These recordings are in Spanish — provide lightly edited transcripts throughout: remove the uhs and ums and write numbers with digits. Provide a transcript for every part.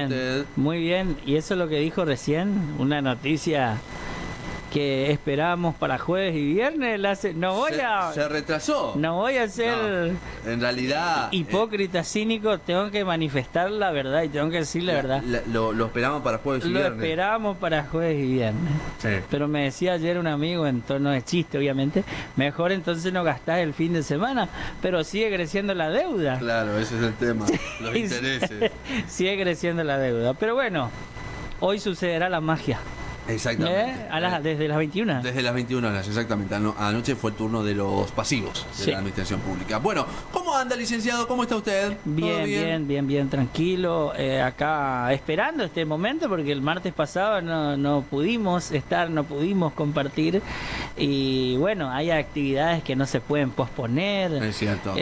Usted. Muy bien, y eso es lo que dijo recién, una noticia que esperábamos para jueves y viernes. Se retrasó. No voy a ser En realidad hipócrita, cínico, tengo que manifestar la verdad y tengo que decir la verdad. Lo esperamos para jueves y Lo viernes. esperábamos para jueves y viernes. Sí. Pero me decía ayer un amigo, en tono de chiste obviamente, mejor entonces no gastás el fin de semana, pero sigue creciendo la deuda. Claro, ese es el tema, los intereses. Sigue creciendo la deuda, pero bueno, hoy sucederá la magia. Exactamente. Desde las 21. Desde las 21 horas, exactamente. Anoche fue el turno de los pasivos de Sí. la administración pública. Bueno, ¿cómo anda, licenciado? ¿Cómo está usted? ¿Todo Bien, tranquilo. Acá esperando este momento porque el martes pasado no pudimos estar, no pudimos compartir. Y bueno, hay actividades que no se pueden posponer. Es cierto.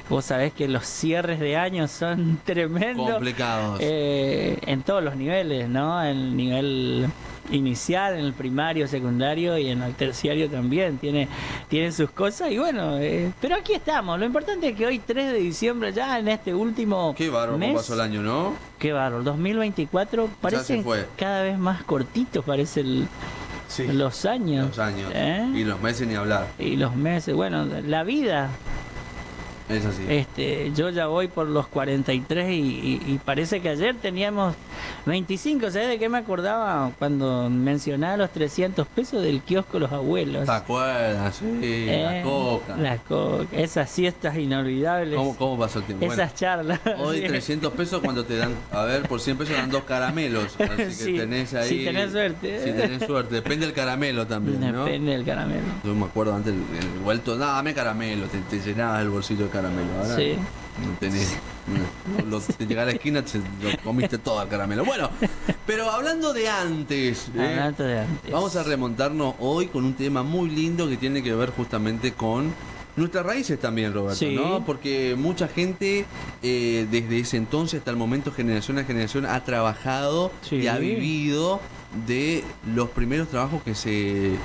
Vos sabés que los cierres de año son tremendos. Complicados. En todos los niveles, ¿no? El nivel inicial, en el primario, secundario y en el terciario también tiene sus cosas y bueno, pero aquí estamos. Lo importante es que hoy 3 de diciembre ya en este último Qué bárbaro mes, cómo pasó el año, ¿no? qué bárbaro, 2024 parece se fue. cada vez más cortito, parece Sí. los años. Los años. Y los meses ni hablar. Y los meses, bueno, la vida. Es así. Yo ya voy por los 43 y parece que ayer teníamos 25. ¿Sabes de qué me acordaba cuando mencionaba los 300 pesos del kiosco Los Abuelos? ¿Te acuerdas? Sí, la coca. La coca, esas siestas inolvidables. ¿Cómo pasó el tiempo? Esas charlas. Hoy 300 pesos cuando te dan, a ver, por 100 pesos dan 2 caramelos. Así que Sí, tenés ahí. si tenés suerte. Si tenés suerte. Depende del caramelo también, ¿no? Depende del caramelo. Yo me acuerdo antes el vuelto, no, dame caramelo, te llenabas el bolsillo de caramelo. Ahora Sí. no tenés. Te llegás a la esquina, lo comiste todo el caramelo. Bueno, pero hablando de antes, Hablando de antes. vamos a remontarnos hoy con un tema muy lindo que tiene que ver justamente con nuestras raíces también, Roberto, Sí. ¿no? Porque mucha gente desde ese entonces hasta el momento, generación a generación, ha trabajado Sí. y ha vivido de los primeros trabajos que se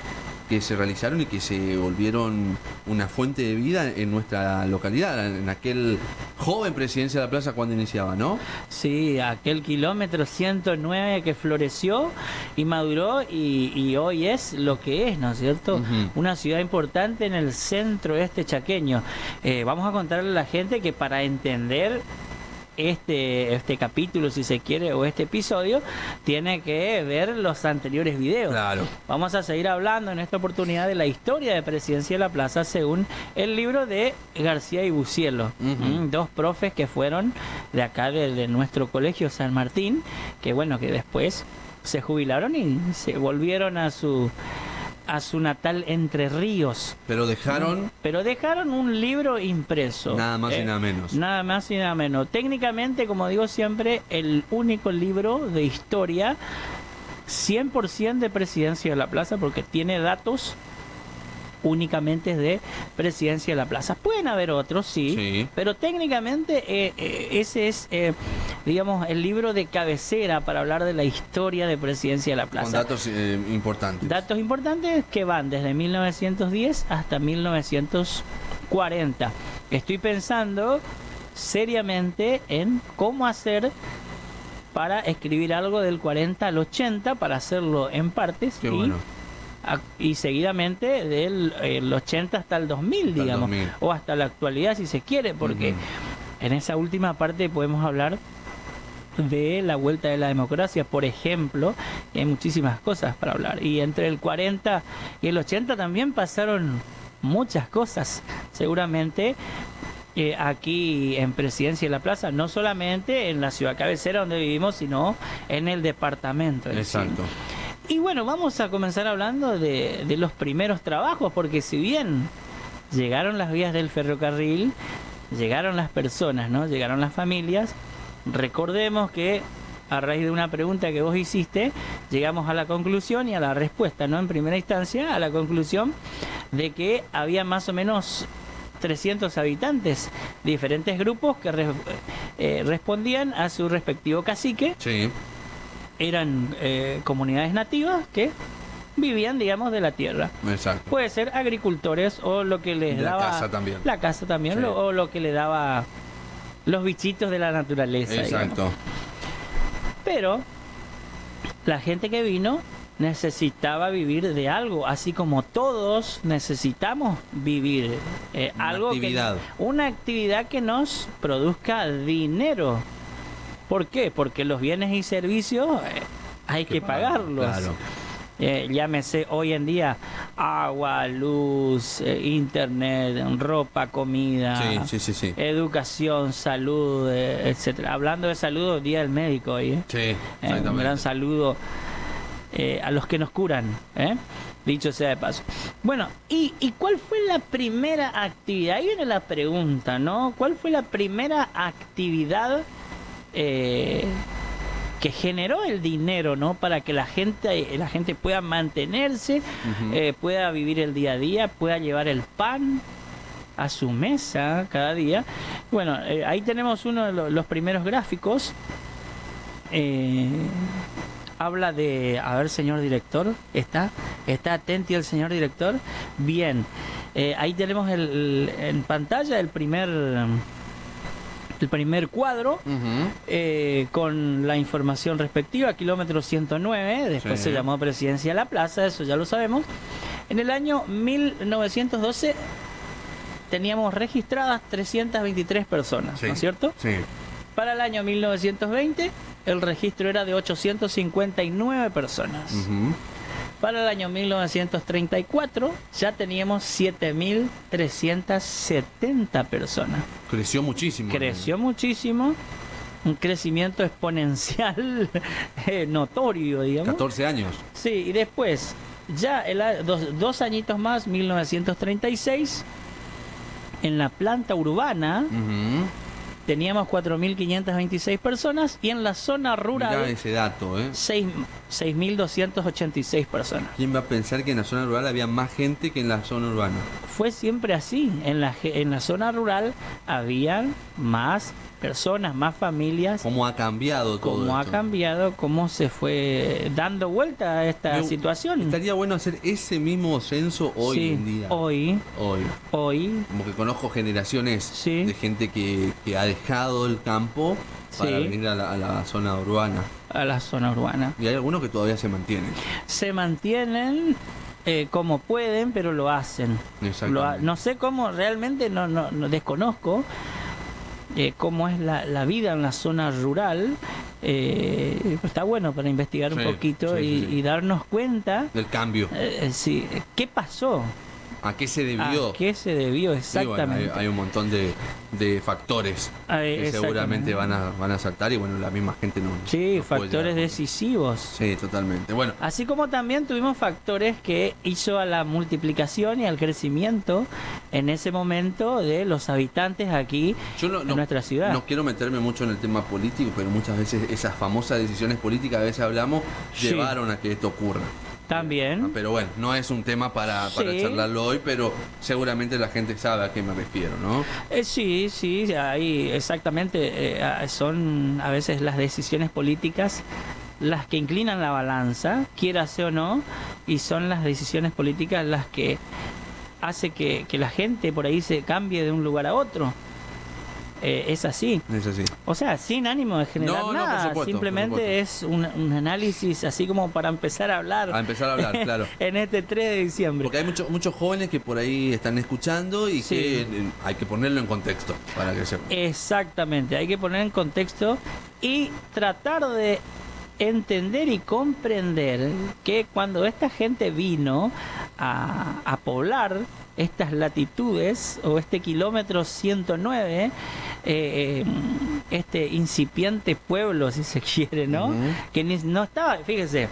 realizaron y que se volvieron una fuente de vida en nuestra localidad, en aquel joven Presidencia de la Plaza cuando iniciaba, ¿no? Sí, aquel kilómetro 109 que floreció y maduró y hoy es lo que es, ¿no es cierto? Ujú. Una ciudad importante en el centro chaqueño. Vamos a contarle a la gente que para entender este capítulo, si se quiere, o este episodio, tiene que ver los anteriores videos. Claro. Vamos a seguir hablando en esta oportunidad de la historia de Presidencia de la Plaza según el libro de García y Bucielo. Ujú. Dos profes que fueron de acá, de nuestro colegio San Martín, que bueno, que después se jubilaron y se volvieron a su natal Entre Ríos. Pero dejaron Pero dejaron un libro impreso. nada más y nada menos. Nada más y nada menos. Técnicamente, como digo siempre, el único libro de historia 100% de Presidencia de la Plaza, porque tiene datos únicamente de Presidencia de la Plaza. Pueden haber otros, sí. Pero técnicamente ese es, digamos, el libro de cabecera para hablar de la historia de Presidencia de la Plaza. Con datos importantes. Datos importantes que van desde 1910 hasta 1940. Estoy pensando seriamente en cómo hacer para escribir algo del 40 al 80, para hacerlo en partes. Qué bueno. Y seguidamente del el 80 hasta el 2000, Hasta el digamos. 2000. O hasta la actualidad, si se quiere, porque en esa última parte podemos hablar de la vuelta de la democracia, por ejemplo, y hay muchísimas cosas para hablar. Y entre el 40 y el 80 también pasaron muchas cosas, seguramente, aquí en Presidencia de la Plaza, no solamente en la ciudad cabecera donde vivimos, sino en el departamento. Exacto. Y bueno, vamos a comenzar hablando de los primeros trabajos, porque si bien llegaron las vías del ferrocarril, llegaron las personas, ¿no? Llegaron las familias. Recordemos que a raíz de una pregunta que vos hiciste, llegamos a la conclusión y a la respuesta, ¿no? En primera instancia, a la conclusión de que había más o menos 300 habitantes, diferentes grupos que respondían a su respectivo cacique. Sí. Eran comunidades nativas que vivían, digamos, de la tierra. Exacto. Puede ser agricultores o lo que les La daba... casa también. La casa también, Sí. o lo que le daba los bichitos de la naturaleza. Exacto. Digamos. Pero la gente que vino necesitaba vivir de algo, así como todos necesitamos vivir algo, actividad. Una actividad que nos produzca dinero. ¿Por qué? Porque los bienes y servicios hay que pagarlos. Claro. Llámese hoy en día agua, luz, internet, ropa, comida, Sí. educación, salud, etcétera. Hablando de salud, Día del Médico hoy. Sí, Un exactamente. gran saludo a los que nos curan, dicho sea de paso. Bueno, ¿y cuál fue la primera actividad? Ahí viene la pregunta, ¿no? ¿Cuál fue la primera actividad que generó el dinero, ¿no? Para que la gente pueda mantenerse, pueda vivir el día a día, pueda llevar el pan a su mesa cada día. Bueno, ahí tenemos uno de los primeros gráficos. Habla de, a ver, señor director, ¿está atento el señor director? Bien, ahí tenemos en pantalla el primer cuadro, con la información respectiva, kilómetro 109, después se llamó Presidencia de la Plaza, eso ya lo sabemos. En el año 1912 teníamos registradas 323 personas, ¿no es cierto? Sí. Para el año 1920 el registro era de 859 personas. Para el año 1934 ya teníamos 7.370 personas. Creció muchísimo. Creció muchísimo, un crecimiento exponencial notorio, digamos. 14 años. Sí, y después, ya dos añitos más, 1936, en la planta urbana teníamos 4.526 personas y en la zona rural, mirá ese dato, 6.286 personas. ¿Quién va a pensar que en la zona rural había más gente que en la zona urbana? Fue siempre así. En la zona rural había más personas, más familias. ¿Cómo ha cambiado todo ¿Cómo ha esto? cambiado? ¿Cómo se fue dando vuelta a esta situación? Estaría bueno hacer ese mismo censo hoy en día. Hoy. Como que conozco generaciones de gente que ha dejado el campo para venir a la zona urbana. A la zona urbana. Y hay algunos que todavía se mantienen. Se mantienen como pueden, pero lo hacen. No sé cómo, realmente no desconozco cómo es la vida en la zona rural. Está bueno para investigar un poquito y darnos cuenta del cambio. ¿Qué pasó? ¿A qué se debió? ¿A qué se debió exactamente? Sí, bueno, hay un montón de factores que seguramente van a saltar y bueno, la misma gente no. Sí, no factores decisivos. Sí, totalmente. Bueno, así como también tuvimos factores que hizo a la multiplicación y al crecimiento en ese momento de los habitantes aquí en nuestra ciudad. No quiero meterme mucho en el tema político, pero muchas veces esas famosas decisiones políticas, a veces hablamos, llevaron a que esto ocurra. También. Pero bueno, no es un tema para charlarlo hoy, pero seguramente la gente sabe a qué me refiero, ¿no? Sí, ahí exactamente. Son a veces las decisiones políticas las que inclinan la balanza, quiera sea o no, y son las decisiones políticas las que hace que la gente por ahí se cambie de un lugar a otro. Es así. O sea, sin ánimo de generar nada, por supuesto, simplemente es un análisis así como para empezar a hablar. Claro. En este 3 de diciembre. Porque hay muchos jóvenes que por ahí están escuchando y que hay que ponerlo en contexto para que sepan. Exactamente, hay que poner en contexto y tratar de entender y comprender que cuando esta gente vino a poblar estas latitudes o este kilómetro 109, este incipiente pueblo, si se quiere, ¿no? Que no estaba, fíjese,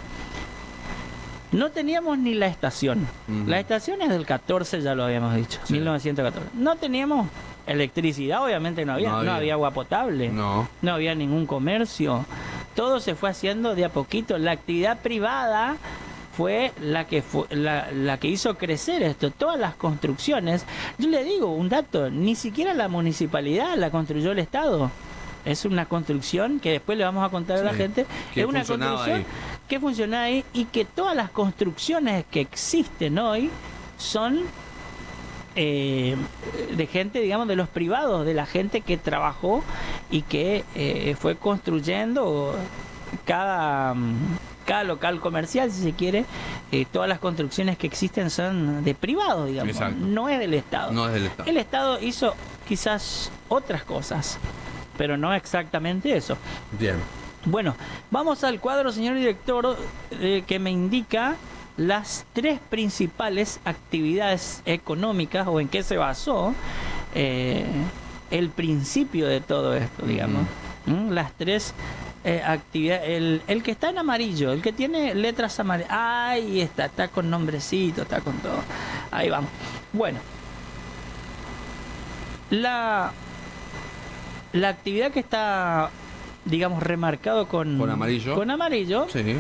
no teníamos ni la estación. La estación es del 14, ya lo habíamos dicho, 1914. No teníamos electricidad, obviamente no había agua potable, no había ningún comercio. Todo se fue haciendo de a poquito. La actividad privada fue la que hizo crecer esto. Todas las construcciones, yo le digo un dato, ni siquiera la municipalidad la construyó el Estado. Es una construcción que después le vamos a contar a la gente. Es una construcción que funciona ahí y que todas las construcciones que existen hoy son de gente, digamos, de los privados, de la gente que trabajó y que fue construyendo cada local comercial, si se quiere, todas las construcciones que existen son de privado, digamos. Exacto. No es del Estado. No es del Estado. El Estado hizo quizás otras cosas, pero no exactamente eso. Bien. Bueno, vamos al cuadro, señor director, que me indica las 3 principales actividades económicas o en qué se basó el principio de todo esto, digamos. Las 3 actividades. El que está en amarillo, el que tiene letras amarillas. Ahí está con nombrecito, está con todo. Ahí vamos. Bueno, la actividad que está, digamos, remarcado con amarillo. Con amarillo. Sí.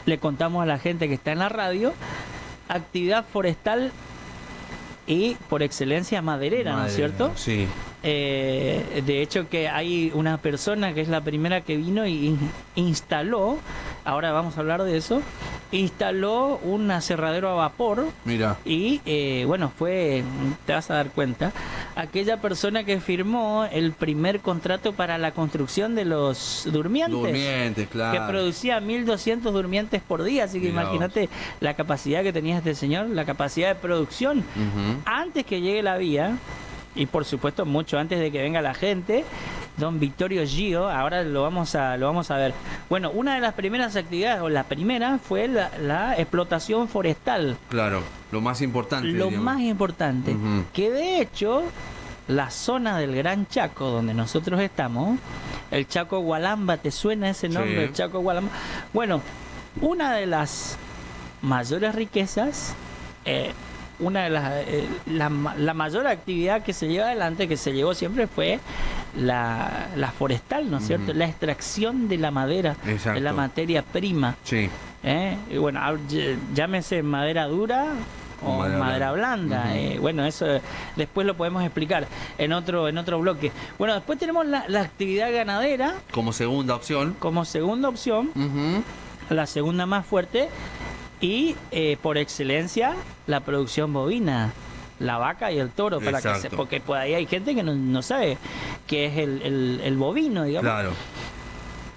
Le contamos a la gente que está en la radio, actividad forestal y por excelencia maderera, ¿no es cierto? Sí. De hecho que hay una persona que es la primera que vino y instaló, ahora vamos a hablar de eso, instaló un aserradero a vapor. Mira. Y bueno, fue, te vas a dar cuenta, aquella persona que firmó el primer contrato para la construcción de los durmientes. Durmientes, claro. Que producía 1.200 durmientes por día, así que Mirá imagínate la capacidad que tenía este señor, la capacidad de producción. Ujú. Antes que llegue la vía, y por supuesto mucho antes de que venga la gente, don Vittorio Gio, ahora lo vamos a ver. Bueno, una de las primeras actividades, o la primera, fue la explotación forestal. Claro, lo más importante. Lo digamos. más importante, Ujú. que de hecho, la zona del Gran Chaco, donde nosotros estamos, el Chaco Gualamba, ¿te suena ese nombre? Sí. El Chaco Gualamba. Bueno, una de las mayores riquezas, una de las la mayor actividad que se lleva adelante, que se llevó siempre, fue la forestal, ¿no es cierto? La extracción de la madera, Exacto. de la materia prima. Sí. Y bueno, llámese madera dura o madera blanda. Ujú. Bueno, eso después lo podemos explicar en otro bloque. Bueno, después tenemos la actividad ganadera Como segunda opción. como segunda opción, Ujú. la segunda más fuerte, y por excelencia la producción bovina, la vaca y el toro, para que Exacto. porque por ahí hay gente que no sabe qué es el bovino, digamos. Claro.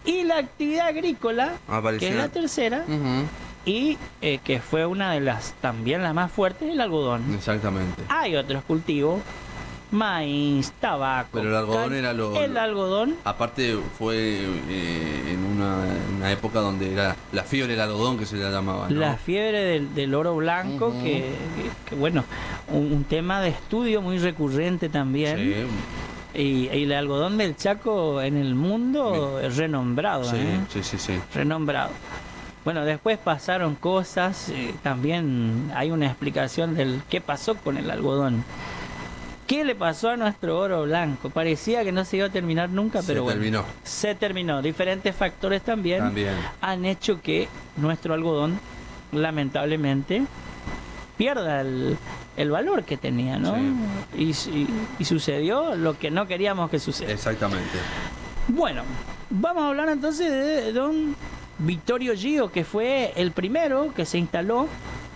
Y la actividad agrícola, Apareció. que es la tercera, Ujú. y que fue una de las también la más fuertes, el algodón. Exactamente. Hay otros cultivos, maíz, tabaco. Pero el algodón era el algodón. Aparte fue en una época donde era la fiebre del algodón que se le llamaba, ¿no? La fiebre del oro blanco, Ujú. que bueno, un tema de estudio muy recurrente también. Sí. Y el algodón del Chaco en el mundo es renombrado, Sí, ¿eh? sí. Renombrado. Bueno, después pasaron cosas, también hay una explicación del qué pasó con el algodón. ¿Qué le pasó a nuestro oro blanco? Parecía que no se iba a terminar nunca, pero bueno, terminó. se terminó. Diferentes factores también han hecho que nuestro algodón, lamentablemente, pierda el valor que tenía, ¿no? Sí. Y sucedió lo que no queríamos que sucediera. Exactamente. Bueno, vamos a hablar entonces de don Vittorio Gio, que fue el primero que se instaló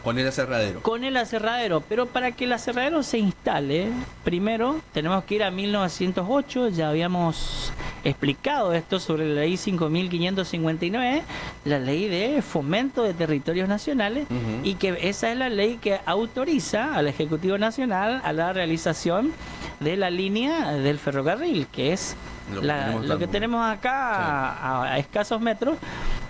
Con el aserradero. con el aserradero. Pero para que el aserradero se instale, primero tenemos que ir a 1908. Ya habíamos explicado esto sobre la ley 5559, la ley de fomento de territorios nacionales, Ujú. y que esa es la ley que autoriza al Ejecutivo Nacional a la realización de la línea del ferrocarril, que es lo que tenemos acá a escasos metros,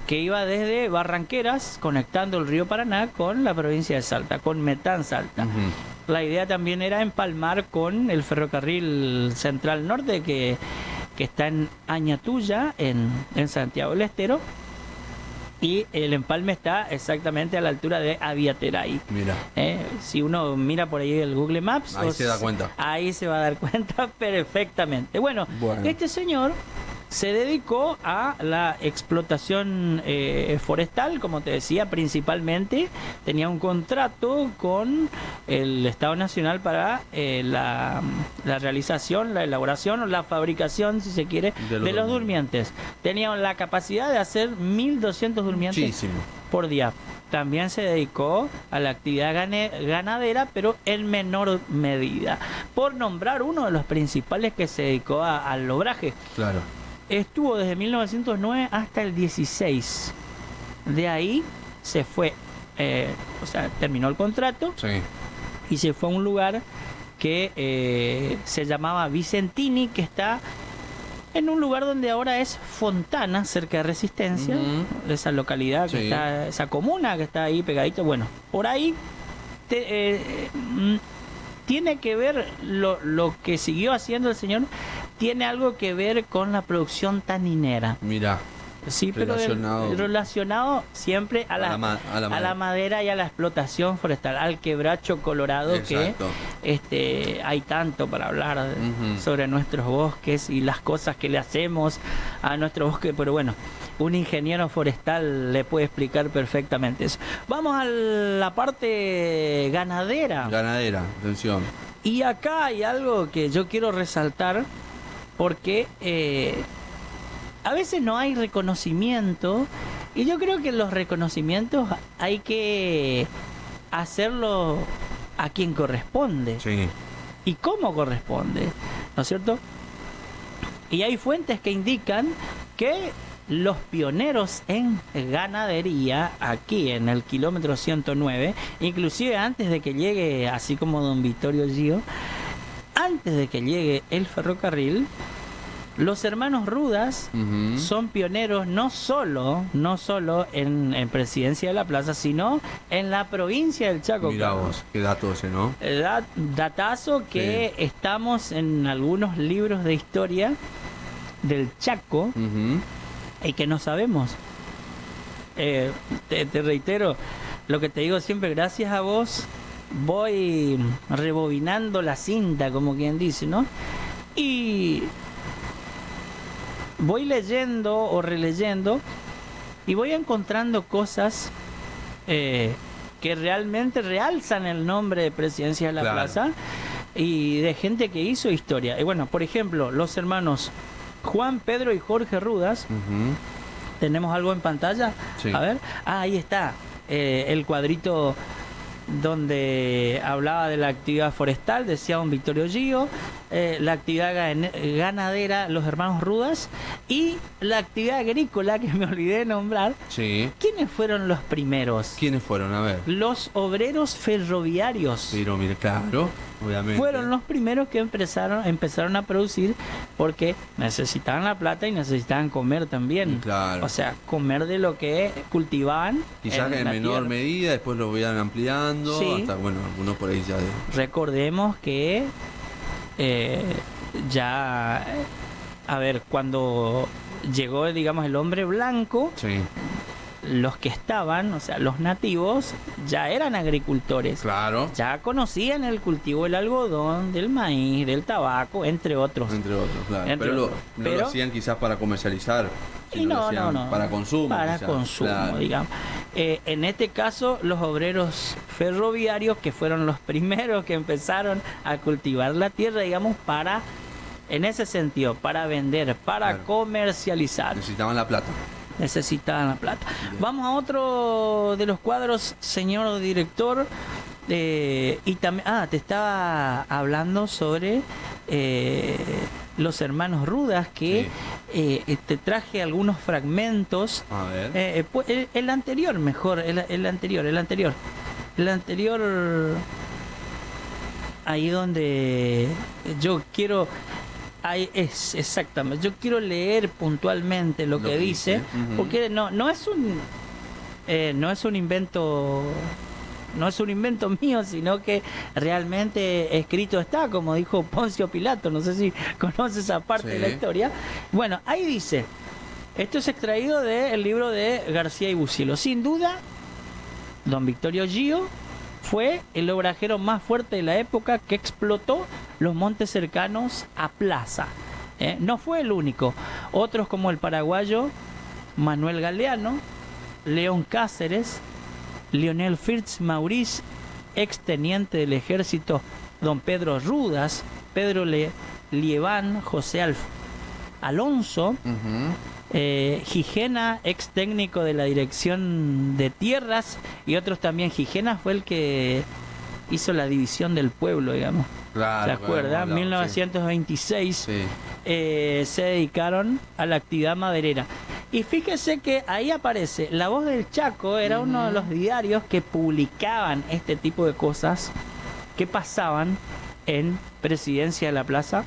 que iba desde Barranqueras, conectando el río Paraná con la provincia de Salta, con Metán Salta. Ujú. La idea también era empalmar con el ferrocarril Central Norte, que está en Añatuya, en Santiago del Estero, y el empalme está exactamente a la altura de Aviateray. Mira. Si uno mira por ahí el Google Maps, Ahí se da cuenta. Ahí se va a dar cuenta perfectamente. Bueno, este señor se dedicó a la explotación forestal, como te decía, principalmente. Tenía un contrato con el Estado Nacional para la realización, la elaboración o la fabricación, si se quiere, de los durmientes. Tenían la capacidad de hacer 1.200 durmientes Muchísimo. por día. También se dedicó a la actividad ganadera, pero en menor medida. Por nombrar uno de los principales que se dedicó al obraje. Claro. estuvo desde 1909 hasta el 16. De ahí se fue, o sea, terminó el contrato Sí. y se fue a un lugar que se llamaba Vicentini, que está en un lugar donde ahora es Fontana, cerca de Resistencia, Ujú. esa localidad que Sí. está, esa comuna que está ahí pegadito. Bueno, por ahí tiene que ver lo que siguió haciendo el señor, tiene algo que ver con la producción taninera. Mira, Sí, pero relacionado siempre a la madera y a la explotación forestal, al quebracho colorado. Exacto. Que hay tanto para hablar sobre nuestros bosques y las cosas que le hacemos a nuestro bosque, pero bueno, un ingeniero forestal le puede explicar perfectamente eso. Vamos a la parte ganadera. Ganadera, atención. Y acá hay algo que yo quiero resaltar, porque a veces no hay reconocimiento, y yo creo que los reconocimientos hay que hacerlo a quien corresponde. Sí. Y cómo corresponde, ¿no es cierto? Y hay fuentes que indican que los pioneros en ganadería aquí en el kilómetro 109, inclusive antes de que llegue, así como don Vittorio Gio, antes de que llegue el ferrocarril, los hermanos Rudas Ujú. son pioneros no solo en Presidencia de la Plaza, sino en la provincia del Chaco. Mirá vos, qué dato ese, ¿no? Datazo que estamos en algunos libros de historia del Chaco Ujú. y que no sabemos. Te reitero lo que te digo siempre, gracias a vos voy rebobinando la cinta, como quien dice, ¿no? Y voy leyendo o releyendo y voy encontrando cosas que realmente realzan el nombre de Presidencia de la Claro. Plaza y de gente que hizo historia. Y bueno, por ejemplo, los hermanos Juan, Pedro y Jorge Rudas. Ujú. ¿Tenemos algo en pantalla? Sí. A ver. Ahí está. El cuadrito donde hablaba de la actividad forestal, decía don Vittorio Gio, la actividad ganadera, los hermanos Rudas, y la actividad agrícola, que me olvidé de nombrar. Sí. ¿Quiénes fueron los primeros? ¿Quiénes fueron? A ver. Los obreros ferroviarios. Pero mire, claro, obviamente. Fueron los primeros que empezaron a producir, porque necesitaban la plata y necesitaban comer también. Claro. O sea, comer de lo que cultivaban. Quizás en la menor tierra. medida, después lo vayan ampliando, Sí. hasta, bueno, algunos por ahí ya de... Recordemos que a ver, cuando llegó, digamos, el hombre blanco, Sí, los que estaban, o sea, los nativos, ya eran agricultores. claro, Ya conocían el cultivo del algodón, del maíz, del tabaco, entre otros. entre otros, claro. Entre pero otros. no Pero- lo hacían quizás para comercializar, Y sino lo no, hacían no. para consumo. Para quizás. consumo, Claro. digamos. En este caso, los obreros ferroviarios, que fueron los primeros que empezaron a cultivar la tierra, digamos, para, en ese sentido, para vender, para Claro. comercializar. Necesitaban la plata. Necesitaban la plata. Bien. Vamos a otro de los cuadros, señor director. Y también, te estaba hablando sobre los hermanos Rudas, que te traje algunos fragmentos. A ver. Pues, el anterior, mejor, el anterior. Ahí donde yo quiero. Ahí es, exactamente. Yo quiero leer puntualmente lo que dice, Ujú. porque no es un invento. No es un invento mío, sino que realmente escrito está, como dijo Poncio Pilato. No sé si conoces esa parte de la Sí. historia. Bueno, ahí dice, esto es extraído del libro de García y Bucielo. Sin duda, don Vittorio Gio fue el obrajero más fuerte de la época que explotó los montes cercanos a Plaza. No fue el único. Otros como el paraguayo Manuel Galeano, León Cáceres, Lionel Fritz Maurice, ex teniente del ejército don Pedro Rudas, Pedro Lieván, José Alonso, Ujú. Gigena, ex técnico de la Dirección de Tierras, y otros también. Gigena fue el que hizo la división del pueblo, digamos. Claro, ¿se acuerdan? hablado, 1926 sí. se dedicaron a la actividad maderera. Y fíjese que ahí aparece La Voz del Chaco, era uno de los diarios que publicaban este tipo de cosas que pasaban en Presidencia de la Plaza,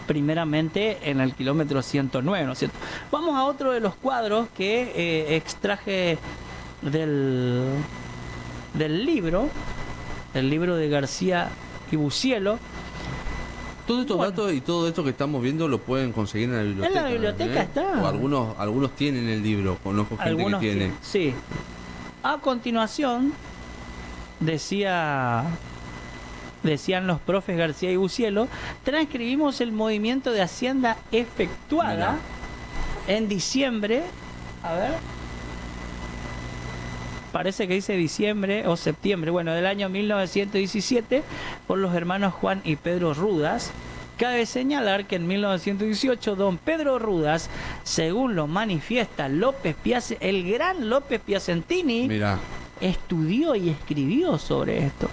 primeramente en el kilómetro 109, ¿no es cierto? Vamos a otro de los cuadros que extraje del libro de García y Bucielo. Todos estos Bueno. datos y todo esto que estamos viendo lo pueden conseguir en la biblioteca. En la biblioteca está. O algunos tienen el libro, conozco gente Algunos que tiene. sí. A continuación, decían los profes García y Bucielo, transcribimos el movimiento de Hacienda efectuada en diciembre. A ver. Parece que dice diciembre o septiembre, bueno, del año 1917, por los hermanos Juan y Pedro Rudas. Cabe señalar que en 1918 don Pedro Rudas, según lo manifiesta el gran López Piacentini, Mirá, estudió y escribió sobre esto.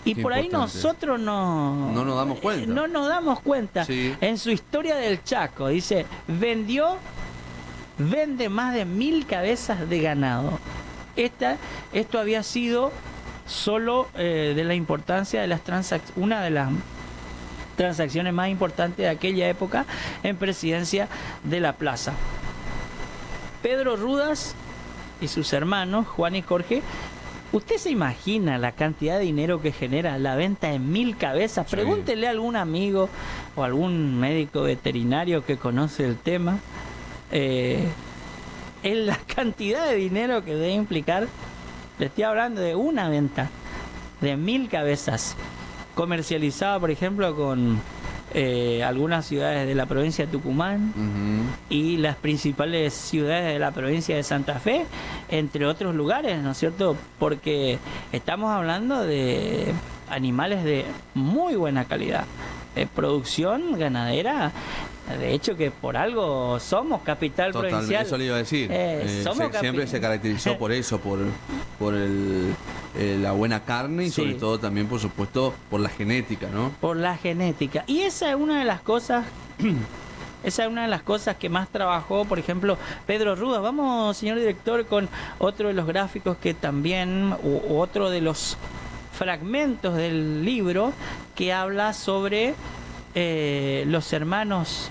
Y qué por ahí importante. nosotros no No nos damos cuenta. No nos damos cuenta. Sí. En su historia del Chaco, dice, vende más de 1000 cabezas de ganado. Esto había sido solo de la importancia de las una de las transacciones más importantes de aquella época en Presidencia de la Plaza. Pedro Rudas y sus hermanos, Juan y Jorge, ¿usted se imagina la cantidad de dinero que genera la venta de 1000 cabezas? Sí. Pregúntele a algún amigo o algún médico veterinario que conoce el tema. En la cantidad de dinero que debe implicar, le estoy hablando de una venta de 1000 cabezas, comercializada por ejemplo con algunas ciudades de la provincia de Tucumán y las principales ciudades de la provincia de Santa Fe, entre otros lugares, ¿no es cierto? Porque estamos hablando de animales de muy buena calidad, producción ganadera. De hecho que por algo somos capital provincial. Eso le iba a decir. Siempre se caracterizó por eso, por la buena carne y Sí. sobre todo también, por supuesto, por la genética, ¿no? Por la genética. Y esa es una de las cosas. Esa es una de las cosas que más trabajó, por ejemplo, Pedro Rudas. Vamos, señor director, con otro de los gráficos que también, u otro de los fragmentos del libro que habla sobre los hermanos.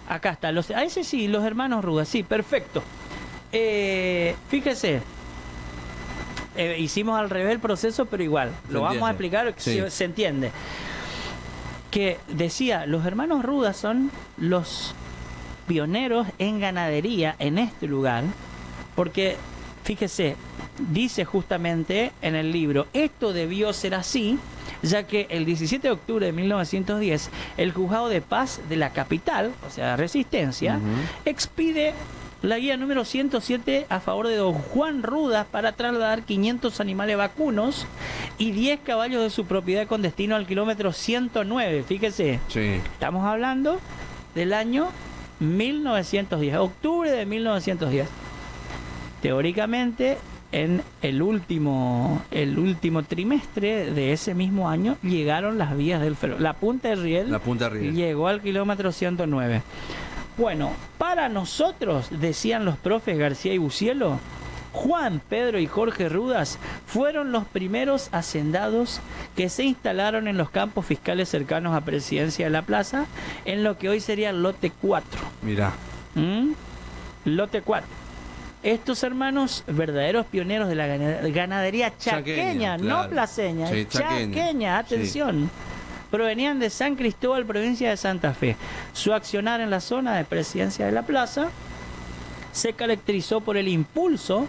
Acá está, ese sí, los hermanos Rudas, sí, perfecto. Fíjese, hicimos al revés el proceso, pero igual, lo vamos a explicar, Sí. se entiende. Que decía, los hermanos Rudas son los pioneros en ganadería en este lugar, porque, fíjese, dice justamente en el libro, esto debió ser así, ya que el 17 de octubre de 1910, el Juzgado de Paz de la capital, o sea, Resistencia, expide la guía número 107 a favor de don Juan Rudas para trasladar 500 animales vacunos y 10 caballos de su propiedad con destino al kilómetro 109. Fíjese, Sí. estamos hablando del año 1910, octubre de 1910. Teóricamente, en el último trimestre de ese mismo año llegaron las vías del ferrocarril. La Punta de Riel llegó al kilómetro 109. Bueno, para nosotros, decían los profes García y Bucielo, Juan, Pedro y Jorge Rudas fueron los primeros hacendados que se instalaron en los campos fiscales cercanos a Presidencia de la Plaza, en lo que hoy sería el lote 4. Mirá. Lote 4. Estos hermanos, verdaderos pioneros de la ganadería chaqueña, Claro. no placeña, Sí, chaqueña, atención. Provenían de San Cristóbal, provincia de Santa Fe. Su accionar en la zona de Presidencia de la Plaza se caracterizó por el impulso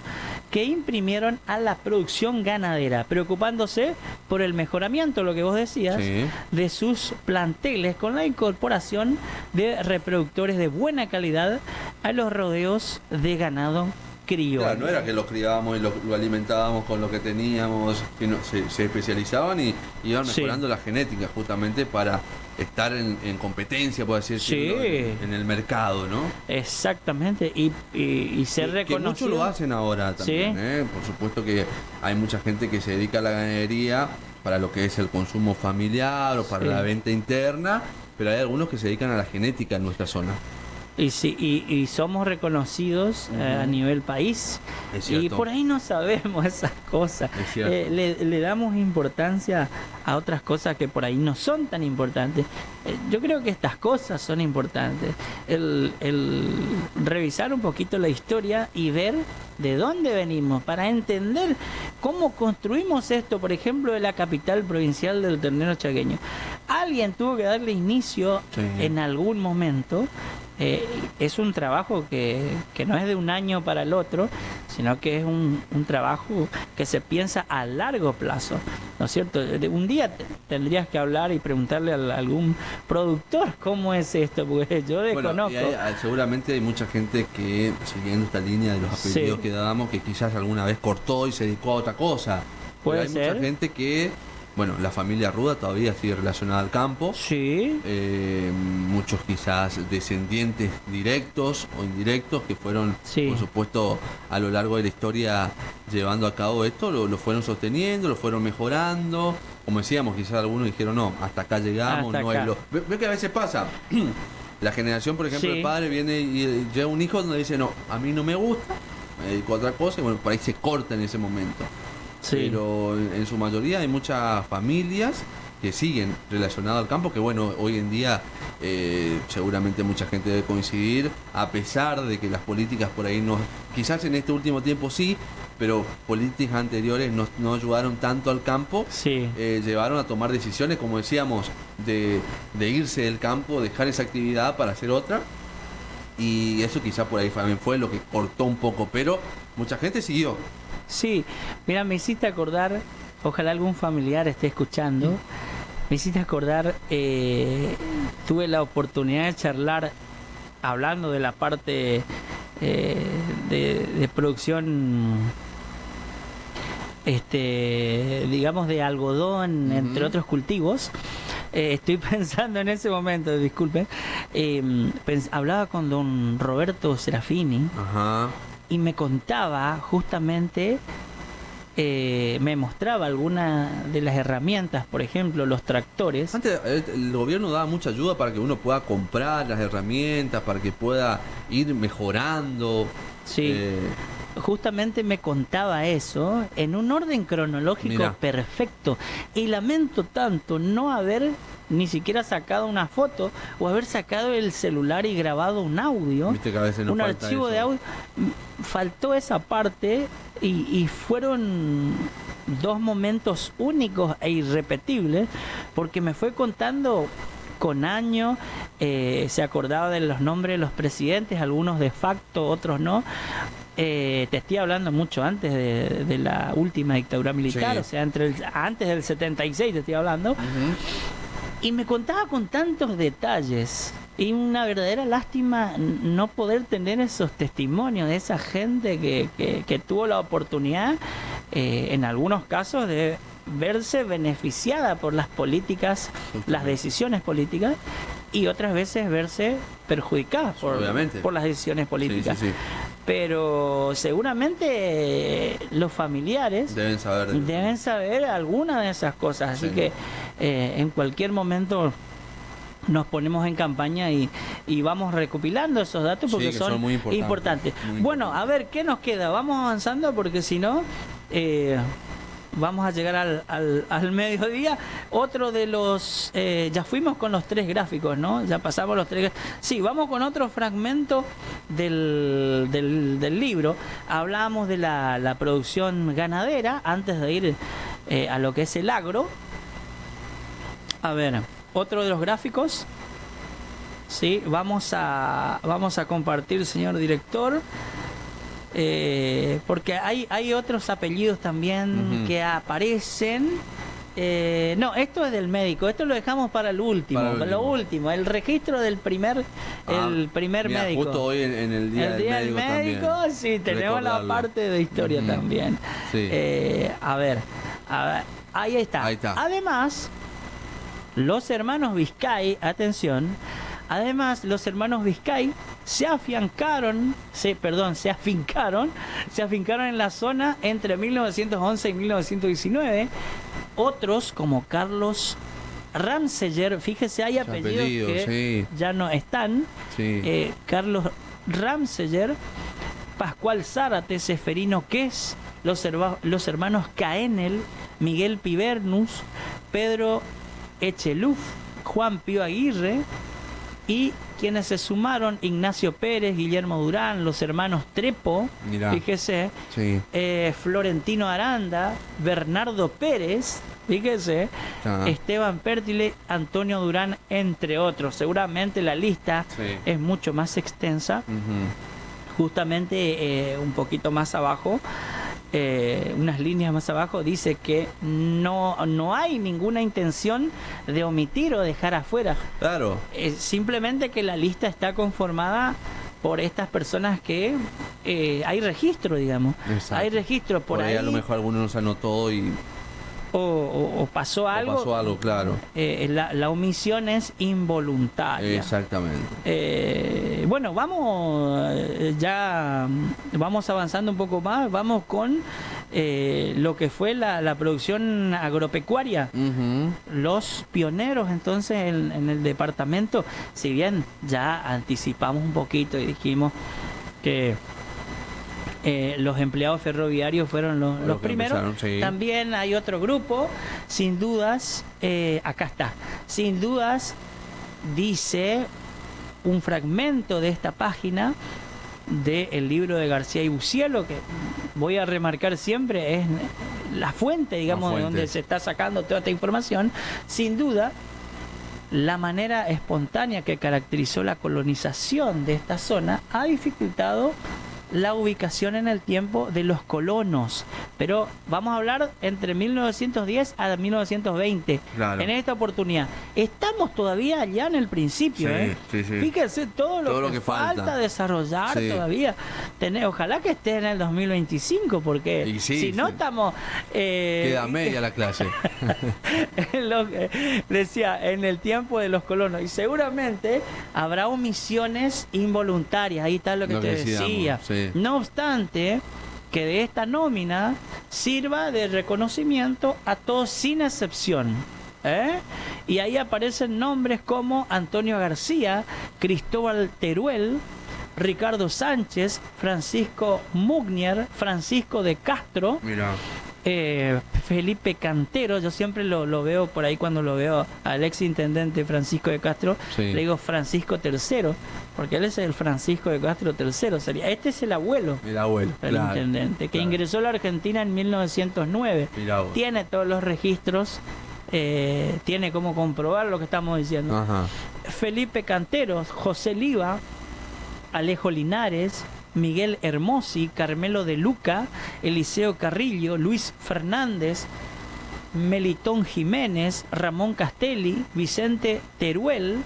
que imprimieron a la producción ganadera, preocupándose por el mejoramiento, lo que vos decías, Sí. de sus planteles con la incorporación de reproductores de buena calidad a los rodeos de ganado criollo. Claro, no era que lo criábamos y lo alimentábamos con lo que teníamos, sino se especializaban y iban Sí. mejorando la genética justamente para estar en competencia, por así decirlo, Sí. en el mercado, ¿no? Exactamente, y ser Que reconocido. muchos lo hacen ahora también, Sí. ¿eh? Por supuesto que hay mucha gente que se dedica a la ganadería para lo que es el consumo familiar o para Sí. la venta interna, pero hay algunos que se dedican a la genética en nuestra zona. Y, sí, y somos reconocidos a nivel país. Es Y cierto. por ahí no sabemos esas cosas. Es cierto. Le damos importancia a otras cosas que por ahí no son tan importantes. Yo creo que estas cosas son importantes. El revisar un poquito la historia y ver de dónde venimos para entender cómo construimos esto, por ejemplo, de la capital provincial del ternero chaqueño. Alguien tuvo que darle inicio Sí. en algún momento. Es un trabajo que no es de un año para el otro, sino que es un trabajo que se piensa a largo plazo, ¿no es cierto? Un día tendrías que hablar y preguntarle a algún productor cómo es esto, porque yo desconozco. Bueno, y seguramente hay mucha gente que, siguiendo esta línea de los apellidos Sí. que dábamos, que quizás alguna vez cortó y se dedicó a otra cosa. Puede Pero hay ser. mucha gente que, bueno, la familia Ruda todavía sigue relacionada al campo. Sí, Muchos quizás descendientes directos o indirectos que fueron, Sí. por supuesto, a lo largo de la historia llevando a cabo esto, lo fueron sosteniendo, lo fueron mejorando. Como decíamos, quizás algunos dijeron, no, hasta acá llegamos, Hasta no acá. es lo... Ve que a veces pasa. La generación, por ejemplo, Sí. el padre viene y llega un hijo donde dice, no, a mí no me gusta, me dedico a otra cosa, y bueno, por ahí se corta en ese momento. sí. Pero en su mayoría hay muchas familias que siguen relacionadas al campo, que bueno, hoy en día seguramente mucha gente debe coincidir, a pesar de que las políticas por ahí no, quizás en este último tiempo sí, pero políticas anteriores no ayudaron tanto al campo, Sí. llevaron a tomar decisiones, como decíamos, de irse del campo, dejar esa actividad para hacer otra, y eso quizás por ahí también fue lo que cortó un poco, pero mucha gente siguió. Sí, mira, me hiciste acordar, ojalá algún familiar esté escuchando, me hiciste acordar, tuve la oportunidad de charlar hablando de la parte de producción, digamos, de algodón, entre otros cultivos. Estoy pensando en ese momento, disculpen, hablaba con don Roberto Serafini. Ajá. Y me contaba justamente, me mostraba algunas de las herramientas, por ejemplo, los tractores. Antes el gobierno daba mucha ayuda para que uno pueda comprar las herramientas, para que pueda ir mejorando. Sí, justamente me contaba eso en un orden cronológico Mirá. perfecto. Y lamento tanto no haber ni siquiera sacado una foto o haber sacado el celular y grabado un audio, Viste que a veces nos un falta archivo eso. de audio. Faltó esa parte y fueron dos momentos únicos e irrepetibles, porque me fue contando con años, se acordaba de los nombres de los presidentes, algunos de facto, otros no. Te estoy hablando mucho antes de la última dictadura militar, Sí. o sea, antes del 76 te estoy hablando. Ujú. Y me contaba con tantos detalles. Y una verdadera lástima no poder tener esos testimonios de esa gente que tuvo la oportunidad, en algunos casos, de verse beneficiada por las políticas, las decisiones políticas, y otras veces verse perjudicada Obviamente. por las decisiones políticas. Sí, sí, sí. Pero seguramente los familiares Deben saber. deben saber alguna de esas cosas, así Sí. que en cualquier momento nos ponemos en campaña y vamos recopilando esos datos porque Sí, que son, son muy importantes. Muy Bueno, importantes. a ver, ¿qué nos queda? Vamos avanzando porque si no, vamos a llegar al mediodía. Otro de los... ya fuimos con los 3 gráficos, ¿no? Ya pasamos los 3... Sí, vamos con otro fragmento del libro. Hablábamos de la producción ganadera antes de ir a lo que es el agro. A ver, otro de los gráficos. Sí, vamos a compartir, señor director. Porque hay otros apellidos también Ujú. que aparecen. No, esto es del médico. Esto lo dejamos para el último. Para Lo último, el registro del primer Mirá, médico. Justo hoy en el día, El día del médico, también. sí, tenemos la Recordarlo. parte de historia Ujú. también. Sí. A ver, ahí está. Ahí está. Además, los hermanos Vizcay, atención, además los hermanos Vizcay se afincaron en la zona entre 1911 y 1919, otros como Carlos Ramseyer, fíjese, hay apellidos que ya no están. Sí. Carlos Ramseyer, Pascual Zárate, Seferino Ques, los hermanos Caenel, Miguel Pibernus, Pedro Echeluf, Juan Pío Aguirre, y quienes se sumaron: Ignacio Pérez, Guillermo Durán, los hermanos Trepo, Mirá. fíjese, Sí. Florentino Aranda, Bernardo Pérez, fíjese, Esteban Pértile, Antonio Durán, entre otros. Seguramente la lista es mucho más extensa. Justamente un poquito más abajo, unas líneas más abajo, dice que no hay ninguna intención de omitir o dejar afuera. Claro. Simplemente que la lista está conformada por estas personas que hay registro, digamos. Exacto. Hay registro por ahí. A lo mejor alguno nos anotó y... O pasó algo. O pasó algo, claro. La omisión es involuntaria. Exactamente. Bueno, vamos avanzando un poco más. Vamos con lo que fue la producción agropecuaria. Los pioneros entonces en el departamento. Si bien ya anticipamos un poquito y dijimos que los empleados ferroviarios fueron los primeros. También hay otro grupo, sin dudas, acá está, sin dudas, dice un fragmento de esta página del libro de García y Bucielo, que voy a remarcar siempre, es la fuente, digamos, de donde se está sacando toda esta información. Sin duda, la manera espontánea que caracterizó la colonización de esta zona ha dificultado la ubicación en el tiempo de los colonos, pero vamos a hablar entre 1910 a 1920. Claro. En esta oportunidad estamos todavía ya en el principio. Fíjense todo lo que falta desarrollar todavía. Ojalá que esté en el 2025, porque si no estamos queda media la clase. Decía, en el tiempo de los colonos, y seguramente habrá omisiones involuntarias. Ahí está lo que te decía. No obstante, que de esta nómina sirva de reconocimiento a todos sin excepción. Y ahí aparecen nombres como Antonio García, Cristóbal Teruel, Ricardo Sánchez, Francisco Mugnier, Francisco de Castro. Mira. Felipe Cantero, yo siempre lo veo por ahí cuando lo veo al ex intendente Francisco de Castro, le digo Francisco III, porque él es el Francisco de Castro III, sería. Este es el abuelo del intendente, que ingresó a la Argentina en 1909. Tiene todos los registros, tiene cómo comprobar lo que estamos diciendo. Felipe Cantero, José Liva, Alejo Linares, Miguel Hermosi, Carmelo de Luca, Eliseo Carrillo, Luis Fernández, Melitón Jiménez, Ramón Castelli, Vicente Teruel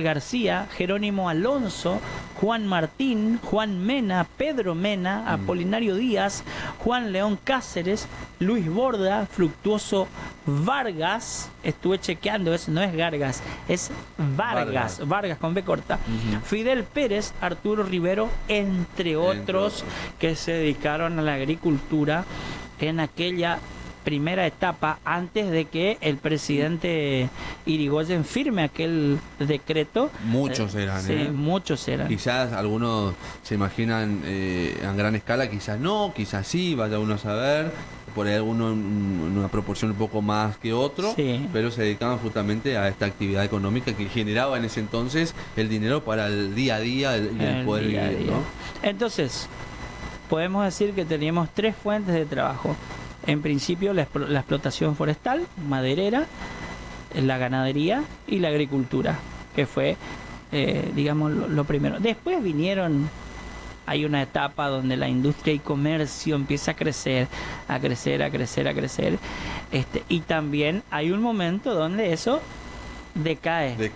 García, Jerónimo Alonso, Juan Martín, Juan Mena, Pedro Mena, Apolinario Díaz, Juan León Cáceres, Luis Borda, Fructuoso Vargas, estuve chequeando, no es Gargas, es Vargas con B corta, Fidel Pérez, Arturo Rivero, entre otros que se dedicaron a la agricultura en aquella primera etapa, antes de que el presidente Irigoyen firme aquel decreto. Muchos eran. Muchos eran. Quizás algunos se imaginan a gran escala, quizás no, quizás sí, vaya uno a saber. Por ahí alguno en una proporción un poco más que otro, pero se dedicaban justamente a esta actividad económica que generaba en ese entonces el dinero para el día a día y el poder vivir, ¿no? Entonces, podemos decir que teníamos tres fuentes de trabajo. En principio la explotación forestal, maderera, la ganadería y la agricultura, que fue, digamos, lo primero. Después hay una etapa donde la industria y comercio empieza a crecer, y también hay un momento donde eso decae.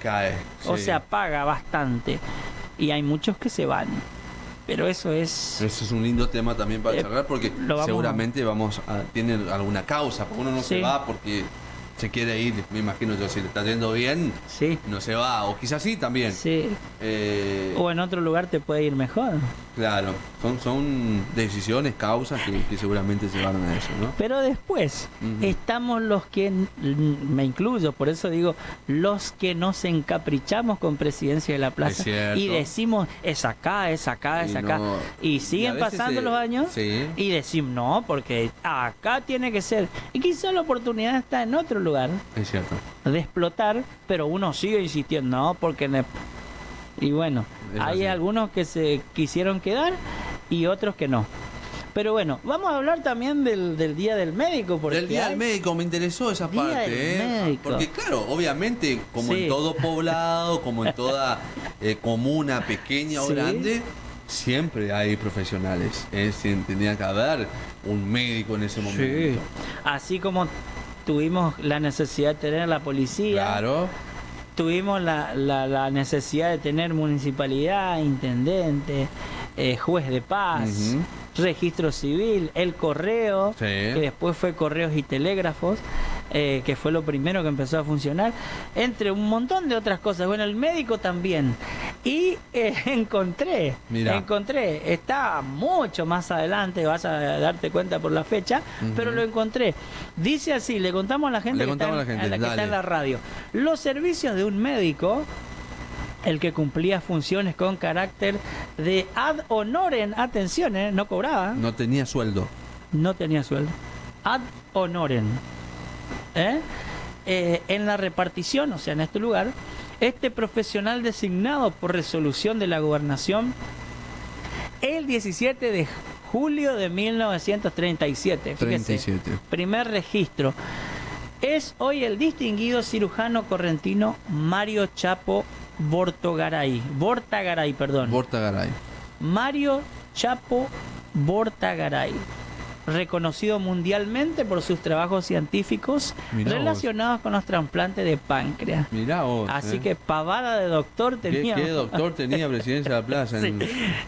O se apaga bastante, y hay muchos que se van. Pero eso es un lindo tema también para charlar, porque seguramente tiene alguna causa, porque uno no se va porque se quiere ir, me imagino yo, si le está yendo bien, Sí, no se va, o quizás sí también. sí. O en otro lugar te puede ir mejor. Claro, son decisiones, causas que seguramente llevaron a eso, ¿no? Pero después Ujú. estamos los que, me incluyo, por eso digo, los que nos encaprichamos con Presidencia de la Plaza Es cierto. y decimos, es acá, es acá, es Y acá. no- Y y a siguen veces pasando los años sí. y decimos, no, porque acá tiene que ser. Y quizá la oportunidad está en otro lugar Es cierto. de explotar, pero uno sigue insistiendo, no, porque... Y bueno, Es hay así. algunos que se quisieron quedar y otros que no. Pero bueno, vamos a hablar también del Día del Médico. Porque Del Día hay- del Médico, me interesó esa Día parte, del Médico. Porque claro, obviamente, como Sí. en todo poblado, como en toda comuna pequeña o Sí. grande, siempre hay profesionales. Tendría que haber un médico en ese Sí. momento. Así como tuvimos la necesidad de tener la policía, Claro, tuvimos la necesidad de tener municipalidad, intendente, juez de paz, Ujú. registro civil, el correo, Sí. que después fue correos y telégrafos, que fue lo primero que empezó a funcionar, entre un montón de otras cosas. Bueno, el médico también. Y Mirá. encontré, está mucho más adelante, vas a darte cuenta por la fecha, Ujú. pero lo encontré. Dice así, le contamos a la gente, Le que, está contamos a la en, gente, que está dale. en la radio. Los servicios de un médico, el que cumplía funciones con carácter de ad honorem, atención, no cobraba, no tenía sueldo. no tenía sueldo, ad honorem. En la repartición, o sea, en este lugar, este profesional designado por resolución de la gobernación el 17 de julio de 1937, fíjese, 37. primer registro, es hoy el distinguido cirujano correntino Mario Chapo Bortagaray, Bortagaray. Mario Chapo Bortagaray, reconocido mundialmente por sus trabajos científicos Mirá vos. relacionados con los trasplantes de páncreas. Mirá vos. Así que pavada de doctor tenía. ¿Qué doctor tenía Presidencia de la Plaza? Sí,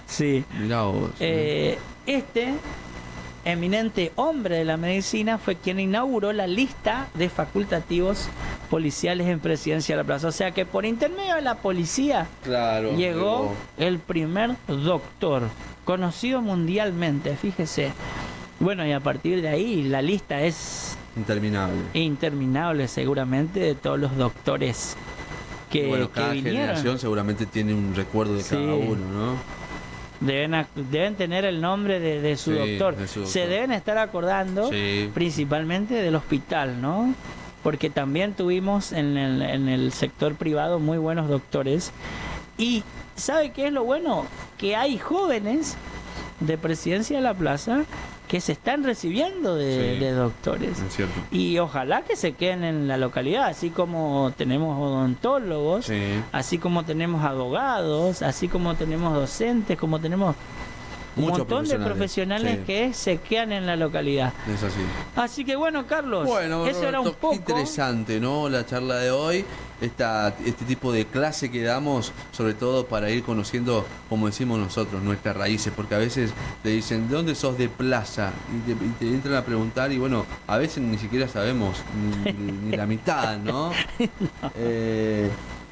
sí. Mirá vos. Este eminente hombre de la medicina fue quien inauguró la lista de facultativos policiales en Presidencia de la Plaza. O sea que por intermedio de la policía Claro. llegó el primer doctor, conocido mundialmente, fíjese. Bueno, y a partir de ahí la lista es Interminable. interminable seguramente de todos los doctores que, Y bueno, que cada vinieron. generación seguramente tiene un recuerdo de Sí. cada uno, ¿no? Deben tener el nombre de su Sí, doctor. de su Se doctor. deben estar acordando Sí. principalmente del hospital, ¿no? Porque también tuvimos en el sector privado muy buenos doctores. Y ¿sabe qué es lo bueno? Que hay jóvenes de Presidencia de la Plaza que se están recibiendo Sí. de doctores. Es cierto. Y ojalá que se queden en la localidad, así como tenemos odontólogos, Sí. así como tenemos abogados, así como tenemos docentes, como tenemos un Muchos montón de profesionales sí. que se quedan en la localidad. Es así. Así que bueno, Carlos, Bueno, eso era un Roberto, poco. qué interesante, ¿no? La charla de hoy, este tipo de clase que damos, sobre todo para ir conociendo, como decimos nosotros, nuestras raíces, porque a veces te dicen, ¿de dónde sos de plaza? Y te entran a preguntar y bueno, a veces ni siquiera sabemos ni la mitad, ¿no?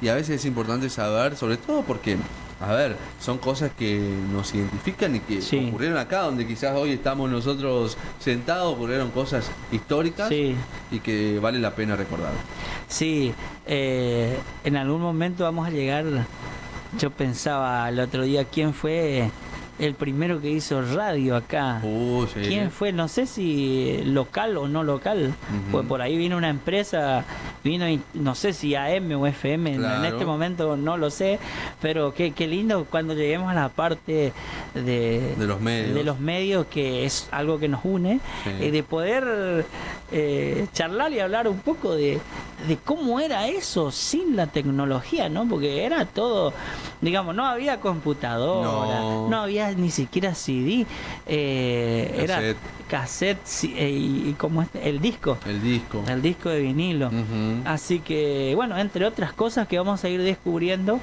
Y a veces es importante saber, sobre todo porque, a ver, son cosas que nos identifican y que Sí. ocurrieron acá, donde quizás hoy estamos nosotros sentados, ocurrieron cosas históricas Sí, y que vale la pena recordar. sí. En algún momento vamos a llegar. Yo pensaba el otro día quién fue el primero que hizo radio acá. Sí. ¿Quién fue? No sé si local o no local. Ujú. Pues por ahí vino una empresa, no sé si AM o FM, en Claro. este momento no lo sé, pero qué lindo cuando lleguemos a la parte De los medios. de los medios, que es algo que nos une, Sí. de poder charlar y hablar un poco de cómo era eso sin la tecnología, ¿no? Porque era todo, digamos, no había computadora, no había ni siquiera CD, era cassette y como el disco El disco. de vinilo. Ujú. Así que, bueno, entre otras cosas que vamos a ir descubriendo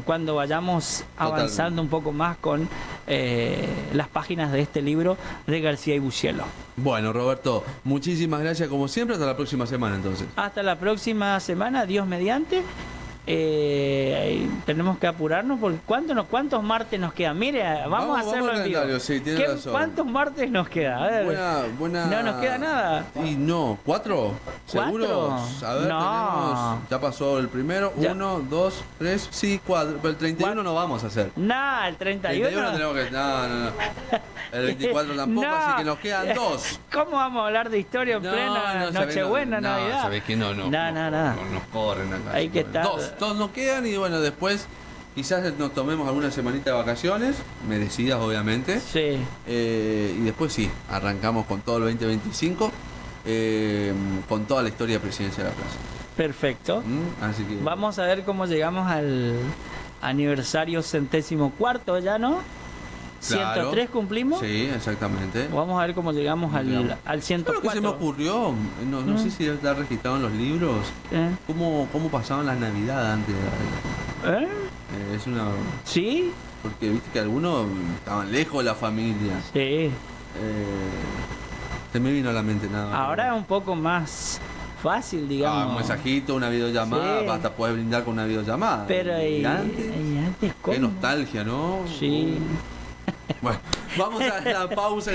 cuando vayamos avanzando un poco más con las páginas de este libro de García y Buscielo. Bueno, Roberto, muchísimas gracias como siempre. Hasta la próxima semana entonces. Hasta la próxima semana, Dios mediante. Tenemos que apurarnos porque ¿cuántos martes nos quedan? Mire, vamos a hacerlo en vivo. Sí, tiene razón. ¿Cuántos martes nos queda? A ver. Buena. No nos queda nada. Y no, ¿4? ¿Seguros? A ver, tenemos. Ya pasó el primero. Ya. 1, 2, 3, sí, 4. Pero el 31 no vamos a hacer. Nah, el 31. Tenemos que. No. El 24 tampoco, No. así que nos quedan 2. ¿Cómo vamos a hablar de historia en plena Nochebuena, Navidad? Sabés que no. No. Nos corren acá. Hay que estar. Dos nos quedan y bueno, después quizás nos tomemos alguna semanita de vacaciones, merecidas obviamente. Sí. Y después sí, arrancamos con todo el 2025, con toda la historia de Presidencia de la Plaza. Perfecto. Así que Vamos a ver cómo llegamos al aniversario 104 ya, ¿no? Claro. 103 cumplimos. Sí, exactamente. Vamos a ver cómo llegamos al Lo 104. que se me ocurrió, no sé si está registrado en los libros, ¿Eh? cómo pasaban las navidades antes de ¿Eh? es una... ¿Sí? Porque viste que algunos estaban lejos de la familia. Sí. Se me vino a la mente nada más. Ahora es un poco más fácil, digamos. Un mensajito, una videollamada, Sí. hasta puedes brindar con una videollamada. Pero y y antes, antes, ¿cómo? qué nostalgia, ¿no? Sí. Bueno, vamos a la pausa.